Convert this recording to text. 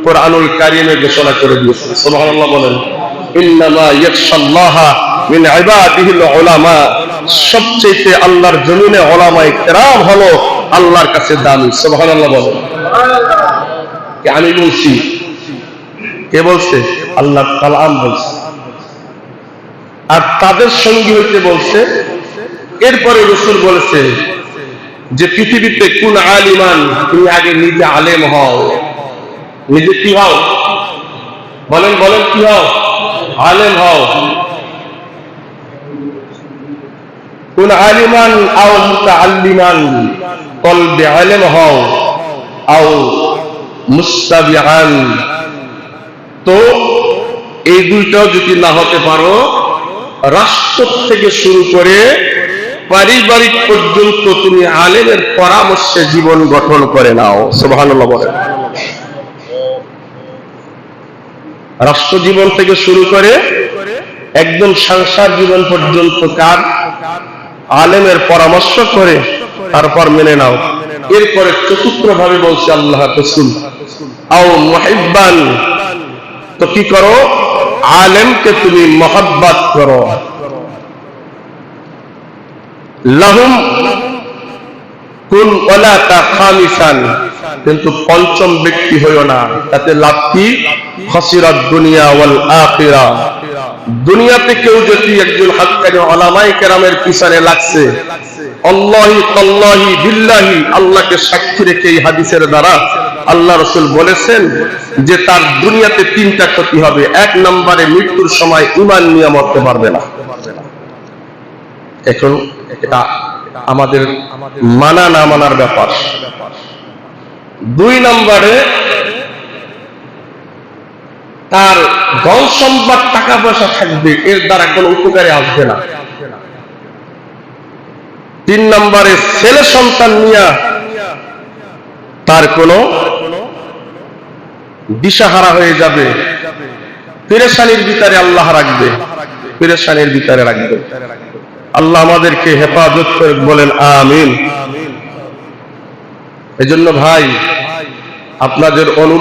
কোরআনুল কারীমে ঘোষণা করে দিয়েছেন। সুবহানাল্লাহ বলেন। ইন্নামা ইয়াখশাল্লাহা মিন ইবাদিহিল উলামা, সবচেয়ে আল্লাহর জমিনে উলামায়ে কেরাম হলো আল্লাহর কাছে দামি। সুবহানাল্লাহ বলেন। কি আমি বলছি? কে বলছে? আল্লাহ কালাম বলছে। আর তাদের সঙ্গী হইতে বলছে। এরপরে রাসূল বলেছে যে পৃথিবীতে কোন আলিমান, তুমি আগে নিজে আলেম হও। নিজে কি হও? বলেন বলেন, কি হও? আলেম হও। কোন আলিমান আও মুতাআল্লিমান, কলবে আলেম হও, আও মুস্তাবিআন। তো এই দুইটাও যদি না হতে পারো, রাষ্ট্র থেকে শুরু করে পারিবারিক পর্যন্ত তুমি আলেমের পরামর্শে জীবন গঠন করে নাও। সুবহানাল্লাহ বলেন। রাষ্ট্র জীবন থেকে শুরু করে একদম সংসার জীবন পর্যন্ত কার? আলেমের পরামর্শ করে তারপর মেনে নাও। এরপরে চতুর্থ ভাবে বলছে আল্লাহ রাসূল, আও মুহিব্বান, তো কি করো? আলেমকে তুমি মহব্বত করো। লাহুম কুন ওয়ালা তাখামিসান, কিন্তু পঞ্চম ব্যক্তি হইও না। তাতে লাভ কি? খাসিরাত দুনিয়া ওয়াল আখিরা। দুনিয়াতে কেউ যদি একজন হাক্কানি উলামায়ে কেরামের পিছনে লাগছে, আল্লাহি তাল্লাহি বিল্লাহি, আল্লাহকে সাক্ষী রেখে এই হাদিসের দ্বারা আল্লাহ রাসূল বলেছেন যে তার দুনিয়াতে তিনটা ক্ষতি হবে। এক নম্বরে মৃত্যুর সময় ঈমান নিয়ে মরতে পারবে না। এখন এটা আমাদের মানা না মানার ব্যাপার। দুই নম্বরে তার ধন সম্পদ টাকা পয়সা থাকবে, এর দ্বারা কোনো উপকারে আসবে না। তিন নম্বরে ছেলে সন্তান নিয়ে তার কোনো দিশাহারা হয়ে যাবে, পেরেশানির ভিতরে আল্লাহ রাখবে, পেরেশানির ভিতরে রাখবে। আল্লাহ আমাদেরকে হেফাজত করে, বলেন আমিন। এজন্য ভাই, আপনাদের অনুরোধ